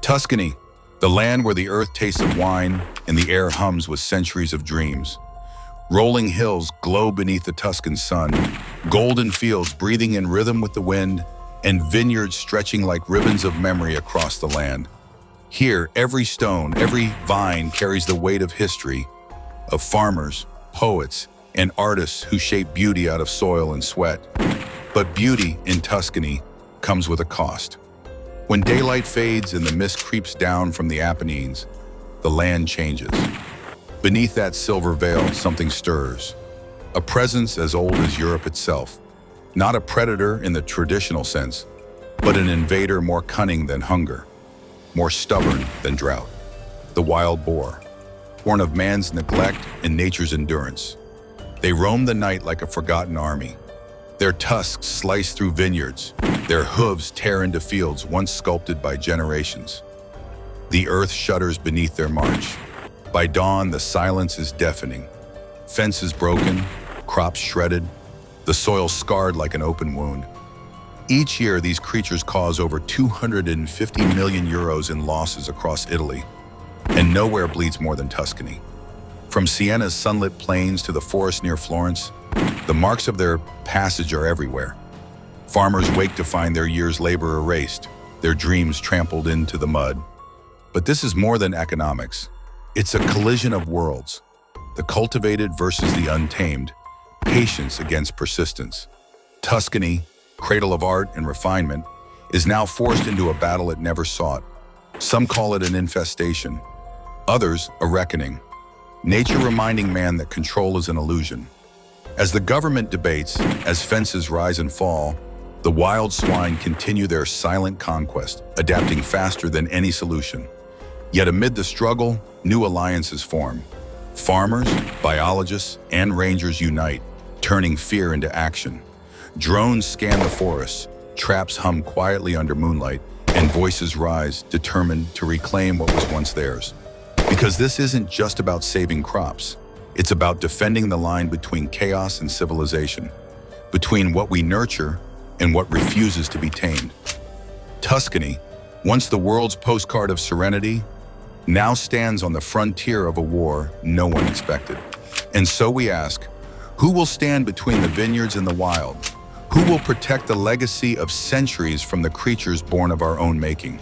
Tuscany, the land where the earth tastes of wine and the air hums with centuries of dreams. Rolling hills glow beneath the Tuscan sun, golden fields breathing in rhythm with the wind, and vineyards stretching like ribbons of memory across the land. Here, every stone, every vine carries the weight of history, of farmers, poets, and artists who shape beauty out of soil and sweat. But beauty in Tuscany comes with a cost. When daylight fades and the mist creeps down from the Apennines, the land changes. Beneath that silver veil, something stirs. A presence as old as Europe itself. Not a predator in the traditional sense, but an invader more cunning than hunger, more stubborn than drought. The wild boar, born of man's neglect and nature's endurance. They roam the night like a forgotten army. Their tusks slice through vineyards, their hooves tear into fields once sculpted by generations. The earth shudders beneath their march. By dawn, the silence is deafening. Fences broken, crops shredded, the soil scarred like an open wound. Each year, these creatures cause over 250 million euros in losses across Italy, and nowhere bleeds more than Tuscany. From Siena's sunlit plains to the forest near Florence, the marks of their passage are everywhere. Farmers wake to find their year's labor erased, their dreams trampled into the mud. But this is more than economics. It's a collision of worlds, the cultivated versus the untamed, patience against persistence. Tuscany, cradle of art and refinement, is now forced into a battle it never sought. Some call it an infestation, others a reckoning. Nature reminding man that control is an illusion. As the government debates, as fences rise and fall, the wild swine continue their silent conquest, adapting faster than any solution. Yet amid the struggle, new alliances form. Farmers, biologists, and rangers unite, turning fear into action. Drones scan the forests, traps hum quietly under moonlight, and voices rise, determined to reclaim what was once theirs. Because this isn't just about saving crops. It's about defending the line between chaos and civilization, between what we nurture and what refuses to be tamed. Tuscany, once the world's postcard of serenity, now stands on the frontier of a war no one expected. And so we ask, who will stand between the vineyards and the wild? Who will protect the legacy of centuries from the creatures born of our own making?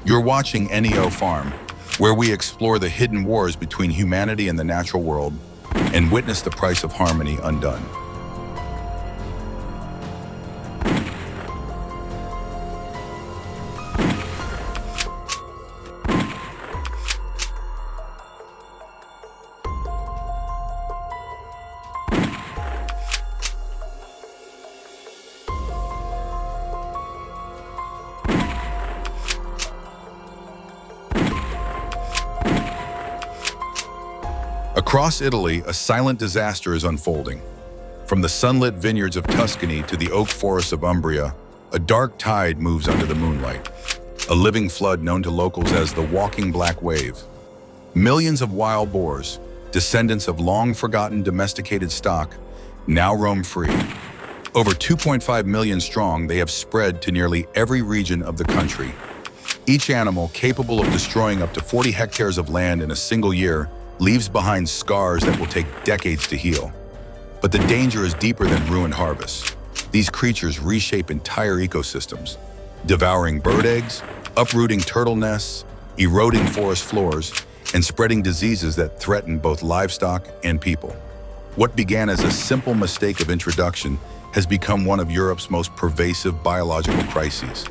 You're watching NEO Farm, where we explore the hidden wars between humanity and the natural world and witness the price of harmony undone. Across Italy, a silent disaster is unfolding. From the sunlit vineyards of Tuscany to the oak forests of Umbria, a dark tide moves under the moonlight, a living flood known to locals as the walking black wave. Millions of wild boars, descendants of long-forgotten domesticated stock, now roam free. Over 2.5 million strong, they have spread to nearly every region of the country. Each animal, capable of destroying up to 40 hectares of land in a single year, leaves behind scars that will take decades to heal. But the danger is deeper than ruined harvests. These creatures reshape entire ecosystems, devouring bird eggs, uprooting turtle nests, eroding forest floors, and spreading diseases that threaten both livestock and people. What began as a simple mistake of introduction has become one of Europe's most pervasive biological crises.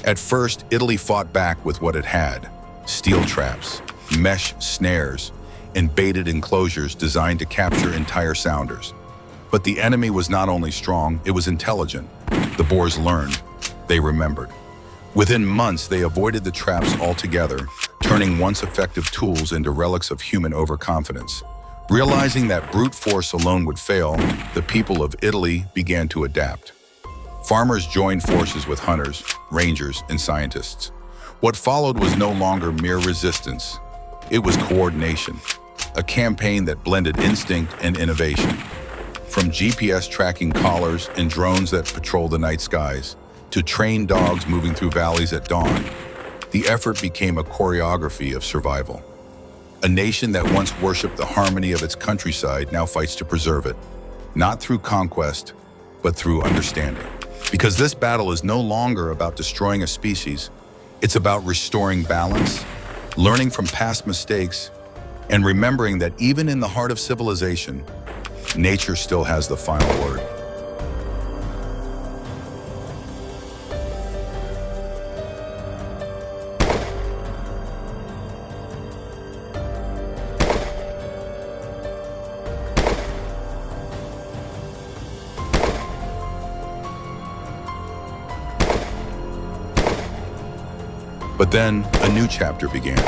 At first, Italy fought back with what it had: steel traps, mesh snares, and baited enclosures designed to capture entire sounders. But the enemy was not only strong, it was intelligent. The boars learned, they remembered. Within months, they avoided the traps altogether, turning once effective tools into relics of human overconfidence. Realizing that brute force alone would fail, the people of Italy began to adapt. Farmers joined forces with hunters, rangers, and scientists. What followed was no longer mere resistance. It was coordination, a campaign that blended instinct and innovation. From GPS tracking collars and drones that patrol the night skies, to trained dogs moving through valleys at dawn, The effort became a choreography of survival. A nation that once worshipped the harmony of its countryside now fights to preserve it, not through conquest, but through understanding. Because this battle is no longer about destroying a species, it's about restoring balance, learning from past mistakes, and remembering that even in the heart of civilization, nature still has the final word. But then a new chapter began.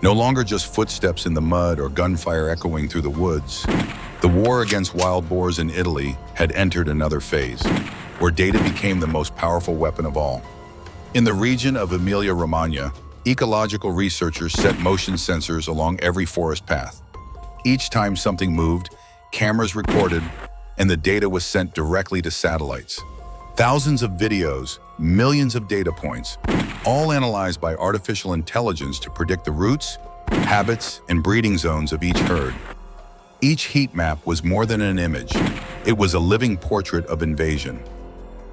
No longer just footsteps in the mud or gunfire echoing through the woods. The war against wild boars in Italy had entered another phase, where data became the most powerful weapon of all. In the region of Emilia-Romagna, ecological researchers set motion sensors along every forest path. Each time something moved, cameras recorded, and the data was sent directly to satellites. Thousands of videos, millions of data points, all analyzed by artificial intelligence to predict the routes, habits, and breeding zones of each herd. Each heat map was more than an image. It was a living portrait of invasion.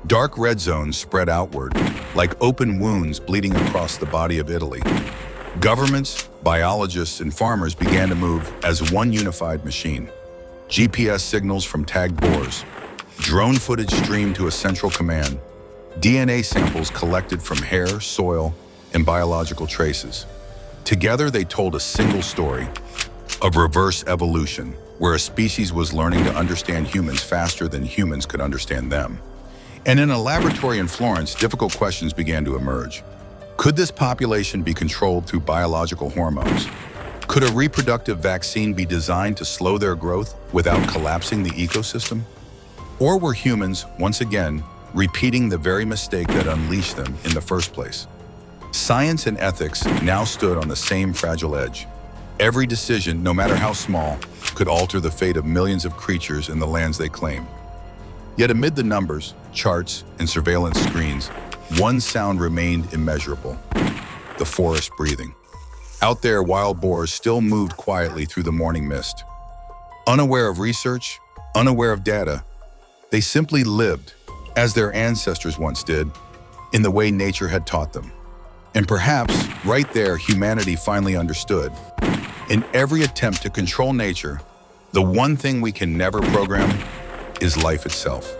Dark red zones spread outward, like open wounds bleeding across the body of Italy. Governments, biologists, and farmers began to move as one unified machine. GPS signals from tagged boars, drone footage streamed to a central command, DNA samples collected from hair, soil, and biological traces. Together, they told a single story of reverse evolution, where a species was learning to understand humans faster than humans could understand them. And in a laboratory in Florence, difficult questions began to emerge. Could this population be controlled through biological hormones? Could a reproductive vaccine be designed to slow their growth without collapsing the ecosystem? Or were humans, once again, repeating the very mistake that unleashed them in the first place? Science and ethics now stood on the same fragile edge. Every decision, no matter how small, could alter the fate of millions of creatures in the lands they claimed. Yet amid the numbers, charts, and surveillance screens, one sound remained immeasurable: the forest breathing. Out there, wild boars still moved quietly through the morning mist. Unaware of research, unaware of data, they simply lived, as their ancestors once did, in the way nature had taught them. And perhaps, right there, humanity finally understood. In every attempt to control nature, the one thing we can never program is life itself.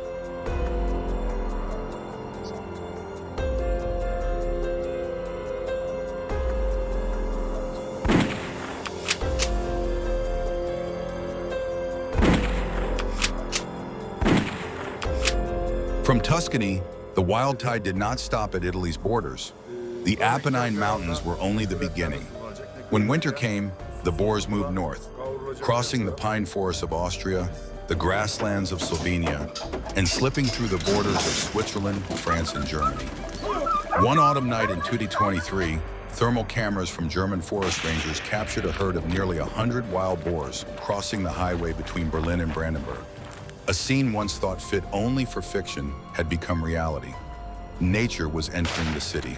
From Tuscany, the wild tide did not stop at Italy's borders. The Apennine Mountains were only the beginning. When winter came, the boars moved north, crossing the pine forests of Austria, the grasslands of Slovenia, and slipping through the borders of Switzerland, France, and Germany. One autumn night in 2023, thermal cameras from German forest rangers captured a herd of nearly 100 wild boars crossing the highway between Berlin and Brandenburg. A scene once thought fit only for fiction had become reality. Nature was entering the city.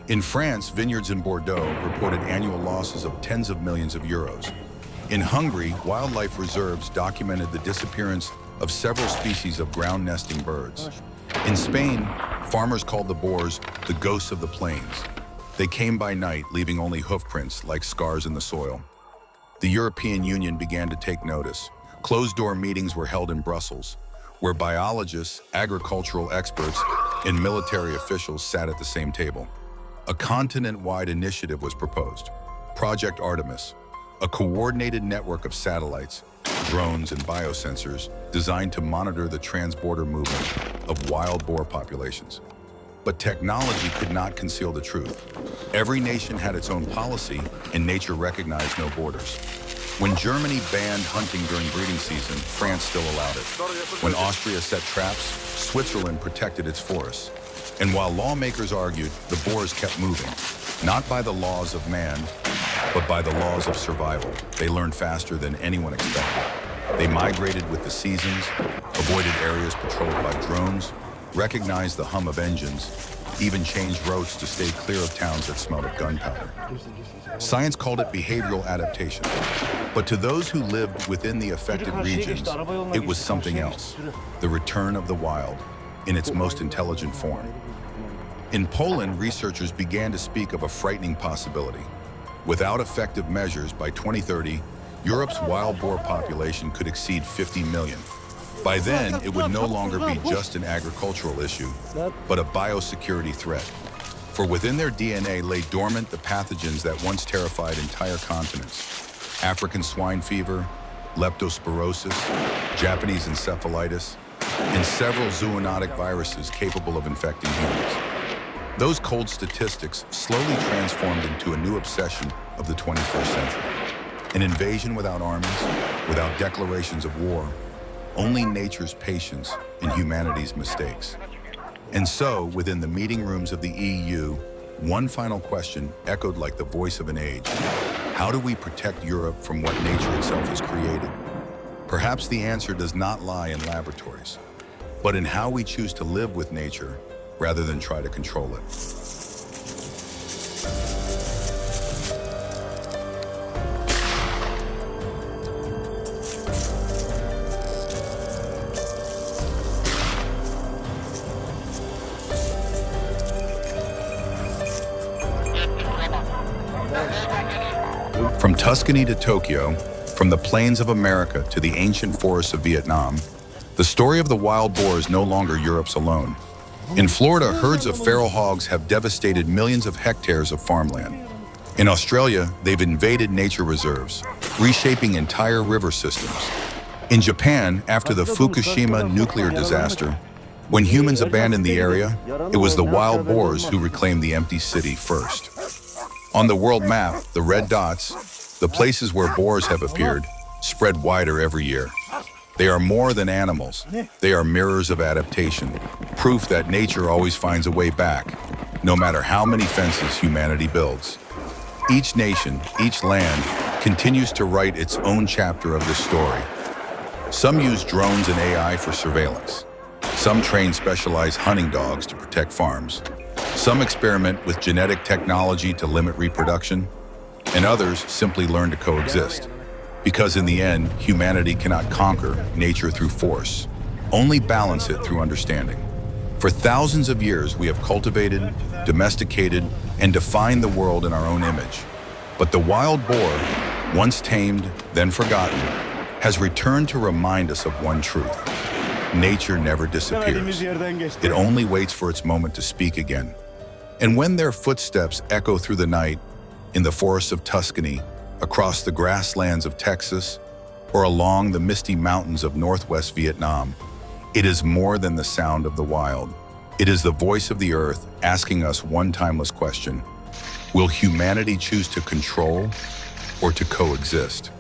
In France, vineyards in Bordeaux reported annual losses of tens of millions of euros. In Hungary, wildlife reserves documented the disappearance of several species of ground-nesting birds. In Spain, farmers called the boars the ghosts of the plains. They came by night, leaving only hoofprints like scars in the soil. The European Union began to take notice. Closed-door meetings were held in Brussels, where biologists, agricultural experts, and military officials sat at the same table. A continent-wide initiative was proposed, Project Artemis, a coordinated network of satellites, drones, and biosensors designed to monitor the trans-border movement of wild boar populations. But technology could not conceal the truth. Every nation had its own policy, and nature recognized no borders. When Germany banned hunting during breeding season, France still allowed it. When Austria set traps, Switzerland protected its forests. And while lawmakers argued, the boars kept moving, not by the laws of man, but by the laws of survival. They learned faster than anyone expected. They migrated with the seasons, avoided areas patrolled by drones, recognize the hum of engines, even changed routes to stay clear of towns that smelled of gunpowder. Science called it behavioral adaptation. But to those who lived within the affected regions, it was something else, the return of the wild in its most intelligent form. In Poland, researchers began to speak of a frightening possibility. Without effective measures, by 2030, Europe's wild boar population could exceed 50 million. By then, it would no longer be just an agricultural issue, but a biosecurity threat. For within their DNA lay dormant the pathogens that once terrified entire continents: African swine fever, leptospirosis, Japanese encephalitis, and several zoonotic viruses capable of infecting humans. Those cold statistics slowly transformed into a new obsession of the 21st century. An invasion without armies, without declarations of war, only nature's patience and humanity's mistakes. And so, within the meeting rooms of the EU, one final question echoed like the voice of an age. How do we protect Europe from what nature itself has created? Perhaps the answer does not lie in laboratories, but in how we choose to live with nature rather than try to control it. From Tuscany to Tokyo, from the plains of America to the ancient forests of Vietnam, the story of the wild boar is no longer Europe's alone. In Florida, herds of feral hogs have devastated millions of hectares of farmland. In Australia, they've invaded nature reserves, reshaping entire river systems. In Japan, after the Fukushima nuclear disaster, when humans abandoned the area, it was the wild boars who reclaimed the empty city first. On the world map, the red dots, the places where boars have appeared, spread wider every year. They are more than animals. They are mirrors of adaptation, proof that nature always finds a way back, no matter how many fences humanity builds. Each nation, each land, continues to write its own chapter of this story. Some use drones and AI for surveillance. Some train specialized hunting dogs to protect farms. Some experiment with genetic technology to limit reproduction, and others simply learn to coexist. Because in the end, humanity cannot conquer nature through force, only balance it through understanding. For thousands of years, we have cultivated, domesticated, and defined the world in our own image. But the wild boar, once tamed, then forgotten, has returned to remind us of one truth. Nature never disappears. It only waits for its moment to speak again. And when their footsteps echo through the night, in the forests of Tuscany, across the grasslands of Texas, or along the misty mountains of northwest Vietnam, it is more than the sound of the wild. It is the voice of the earth asking us one timeless question: will humanity choose to control or to coexist?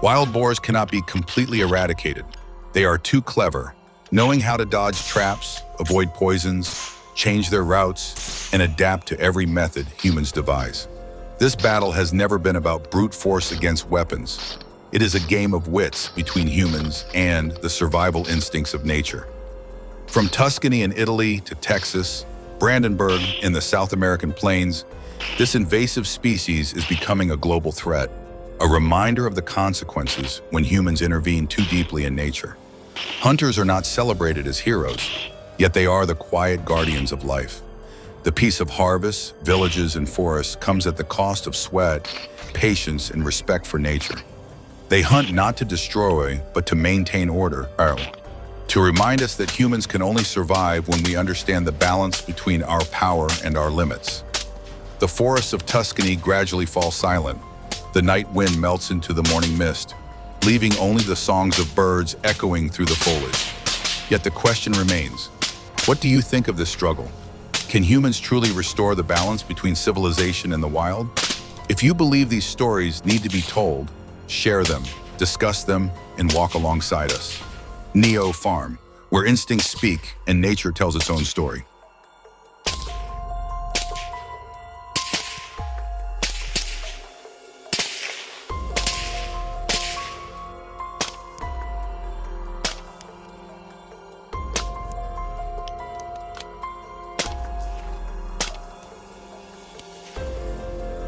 Wild boars cannot be completely eradicated. They are too clever, knowing how to dodge traps, avoid poisons, change their routes, and adapt to every method humans devise. This battle has never been about brute force against weapons. It is a game of wits between humans and the survival instincts of nature. From Tuscany in Italy to Texas, Brandenburg in the South American plains, this invasive species is becoming a global threat. A reminder of the consequences when humans intervene too deeply in nature. Hunters are not celebrated as heroes, yet they are the quiet guardians of life. The peace of harvests, villages, and forests comes at the cost of sweat, patience, and respect for nature. They hunt not to destroy, but to maintain order, to remind us that humans can only survive when we understand the balance between our power and our limits. The forests of Tuscany gradually fall silent. The night wind melts into the morning mist, leaving only the songs of birds echoing through the foliage. Yet the question remains, what do you think of this struggle? Can humans truly restore the balance between civilization and the wild? If you believe these stories need to be told, share them, discuss them, and walk alongside us. Neo Farm, where instincts speak and nature tells its own story.